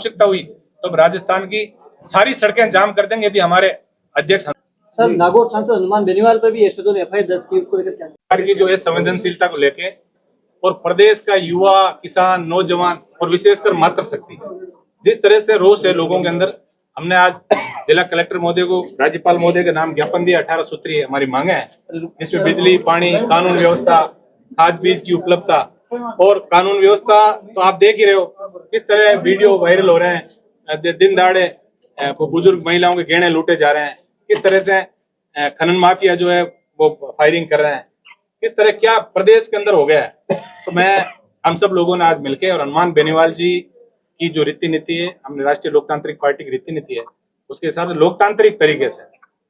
आवश्यकता हुई तो हम राजस्थान की सारी सड़कें जाम कर देंगे यदि हमारे अध्यक्ष। सर, नागौर सांसद हनुमान बेनीवाल पर भी यशोदो ने एफआईआर दर्ज की, उसको लेकर क्या सरकार की जो है संवेदनशीलता को लेके और प्रदेश का युवा, किसान, नौजवान और विशेषकर मातृशक्ति जिस तरह से रोष है लोगों के अंदर, हमने आज जिला कलेक्टर महोदय को राज्यपाल महोदय के नाम ज्ञापन दिया। 18 सूत्रीय हमारी मांगे हैं जिसमें बिजली, पानी, कानून व्यवस्था, खाद बीज की उपलब्धता और कानून व्यवस्था। तो आप देख ही रहे हो किस तरह वीडियो वायरल हो रहे हैं, दिन दहाड़े बुजुर्ग महिलाओं के गहने लूटे जा रहे हैं, किस तरह से खनन माफिया जो है वो फायरिंग कर रहे हैं, किस तरह क्या प्रदेश के अंदर हो गया है। तो हम सब लोगों ने आज मिलकर और हनुमान बेनीवाल जी की जो रीति नीति है, हमने राष्ट्रीय लोकतांत्रिक पार्टी की रीति नीति है उसके हिसाब से लोकतांत्रिक तरीके से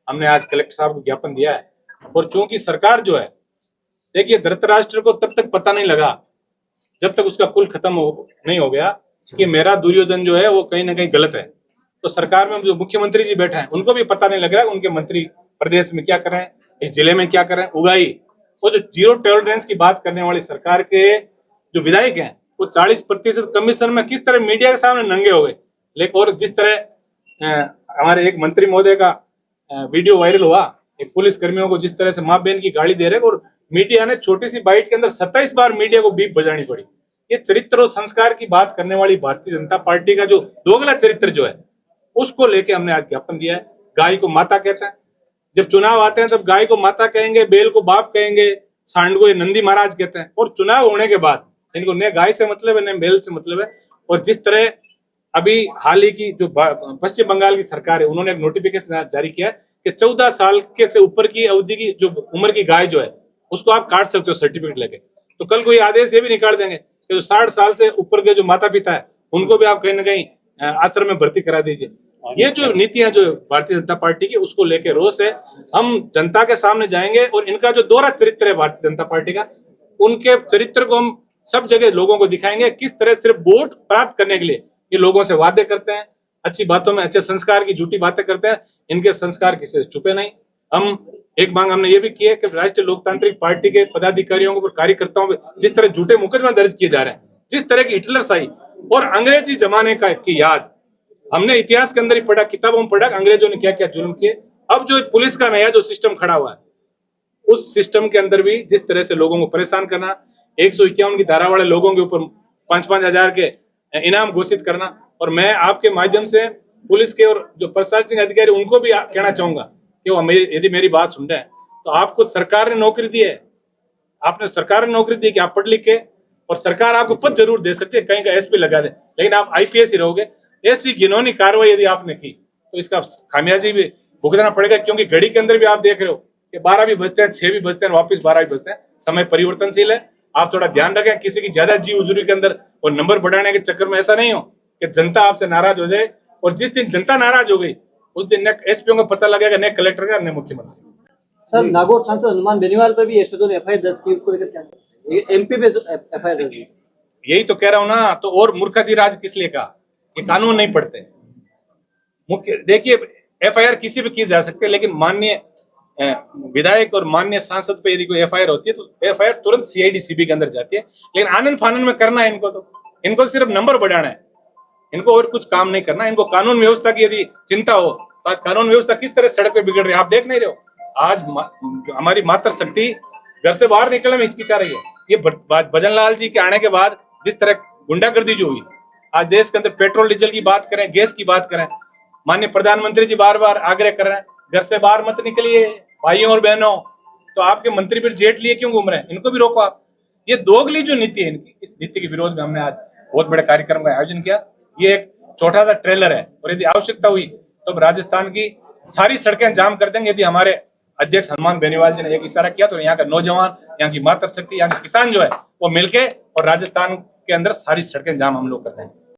हमने आज कलेक्टर साहब को ज्ञापन दिया है। और चूंकि सरकार जो है, देखिए धृतराष्ट्र को तब तक पता नहीं लगा जब तक उसका कुल खत्म नहीं हो गया कि मेरा दुर्योधन जो है वो कहीं ना कहीं गलत है। तो सरकार में जो मुख्यमंत्री जी बैठे हैं उनको भी पता नहीं लग रहा है उनके मंत्री प्रदेश में क्या कर रहे हैं, इस जिले में क्या कर रहे हैं। उगाई वो जो जीरो टॉलरेंस की बात करने वाली सरकार के जो विधायक हैं वो 40% कमीशन में किस तरह मीडिया के सामने नंगे हो गए। लेकिन और जिस तरह हमारे एक मंत्री महोदय का वीडियो वायरल हुआ, एक पुलिस कर्मियों को जिस तरह से माँ बहन की गाली दे रहे, और मीडिया ने छोटी सी बाइट के अंदर 27 बार मीडिया को बीप बजानी पड़ी। ये चरित्र और संस्कार की बात करने वाली भारतीय जनता पार्टी का जो दोगला चरित्र जो है उसको लेके हमने आज ज्ञापन दिया है। गाय को माता कहते हैं, जब चुनाव आते हैं तब गाय को माता कहेंगे, बैल को बाप कहेंगे, सांड को ये नंदी महाराज कहते हैं, और चुनाव होने के बाद इनको न गाय से मतलब है न बैल से मतलब है। और जिस तरह अभी हाल ही की जो पश्चिम बंगाल की सरकार है उन्होंने एक नोटिफिकेशन जारी किया कि 14 साल के से ऊपर की अवधि की जो उम्र की गाय जो है उसको आप काट सकते हो सर्टिफिकेट लेके। तो कल कोई आदेश ये भी निकाल देंगे कि जो 60 साल से ऊपर के जो माता पिता है उनको भी आप कहीं ना कहीं आश्रम में भर्ती करा दीजिए। ये जो नीतियां जो भारतीय जनता पार्टी की उसको लेके रोष है। हम जनता के सामने जाएंगे और इनका जो दोहरा चरित्र है भारतीय जनता पार्टी का, उनके चरित्र को हम सब जगह लोगों को दिखाएंगे किस तरह सिर्फ वोट प्राप्त करने के लिए ये लोगों से वादे करते हैं, अच्छी बातों में अच्छे संस्कार की झूठी बातें करते हैं। इनके संस्कार किसी से छुपे नहीं। हम एक मांग हमने ये भी की है कि राष्ट्रीय लोकतांत्रिक पार्टी के पदाधिकारियों को, कार्यकर्ताओं पे जिस तरह झूठे मुकदमे दर्ज किए जा रहे हैं, जिस तरह की हिटलर शाही और अंग्रेजी जमाने का की याद हमने इतिहास के अंदर ही पढ़ा, किताबों में पढ़ा अंग्रेजों ने क्या क्या जुल्म किए। अब जो पुलिस का नया जो सिस्टम खड़ा हुआ है उस सिस्टम के अंदर भी जिस तरह से लोगों को परेशान करना, 151 की धारा वाले लोगों के ऊपर 5-5 हजार के इनाम घोषित करना। और मैं आपके माध्यम से पुलिस के और जो प्रशासनिक अधिकारी उनको भी कहना चाहूंगा कि वो यदि मेरी बात सुन रहे हैं तो आपको सरकार ने नौकरी दी है, आपने सरकार ने नौकरी दी कि आप पढ़ लिख के, और सरकार आपको पद जरूर दे सकती है, कहीं का एसपी लगा दे, लेकिन आप आईपीएस ही रहोगे। ऐसी घिनौनी कार्रवाई यदि आपने की तो इसका खामियाजी भी भुगतना पड़ेगा। क्योंकि घड़ी के अंदर भी आप देख रहे हो कि 12 भी बजते हैं, 6 भी बजते हैं, वापिस 12 भी बजते हैं। समय परिवर्तनशील है, आप थोड़ा ध्यान रखें किसी की ज्यादा जी उजरी के अंदर और नंबर बढ़ाने के चक्कर में ऐसा नहीं हो कि जनता आपसे नाराज हो जाए। और जिस दिन जनता नाराज हो गई उस दिन न एसपीओ को पता लगेगा, न कलेक्टर का, न मुख्यमंत्री। सर, नागौर सांसद हनुमान बेनीवाल पर भी यशोदो ने एफआईआर दर्ज की, उसको लेकर क्या एमपी पे एफआईआर दर्ज की? यही तो कह रहा हूं ना। तो और मूर्खाधिराज किस लिए का, ये कानून नहीं पढ़ते। मुख्य देखिए एफआईआर किसी पे की जा सकती है, लेकिन माननीय विधायक और माननीय सांसद पे यदि कोई एफआईआर होती है तो एफआईआर तुरंत सीआईडी सीबी के अंदर जाती है। लेकिन आनंद फानंद में करना है इनको, तो इनको सिर्फ नंबर बढ़ाना है, इनको और कुछ काम नहीं करना। इनको कानून व्यवस्था की यदि चिंता हो तो आज कानून व्यवस्था किस तरह सड़क पे बिगड़ रही है आप देख नहीं रहे हो। आज हमारी मातृशक्ति घर से बाहर निकलने में हिचकिचा रही है। ये भजन लाल जी के आने के बाद जिस तरह गुंडागर्दी जो हुई, आज देश के अंदर पेट्रोल डीजल की बात करें, गैस की बात करें, माननीय प्रधानमंत्री जी बार बार आग्रह कर रहे हैं घर से बाहर मत निकलिए भाइयों और बहनों। तो आपके मंत्री फिर जेट लिए क्यों घूम रहे हैं, इनको भी रोको आप। ये दोगली जो नीति है इनकी, इस नीति के विरोध में हमने आज बहुत बड़े कार्यक्रम का आयोजन किया। ये एक छोटा सा ट्रेलर है, और यदि आवश्यकता हुई तो हम राजस्थान की सारी सड़कें जाम कर देंगे यदि हमारे अध्यक्ष हनुमान बेनीवाल जी ने एक इशारा किया। तो यहाँ का नौजवान, यहाँ की मातृशक्ति, यहाँ के किसान जो है वो मिलके और राजस्थान के अंदर सारी सड़कें जाम हम लोग कर देंगे।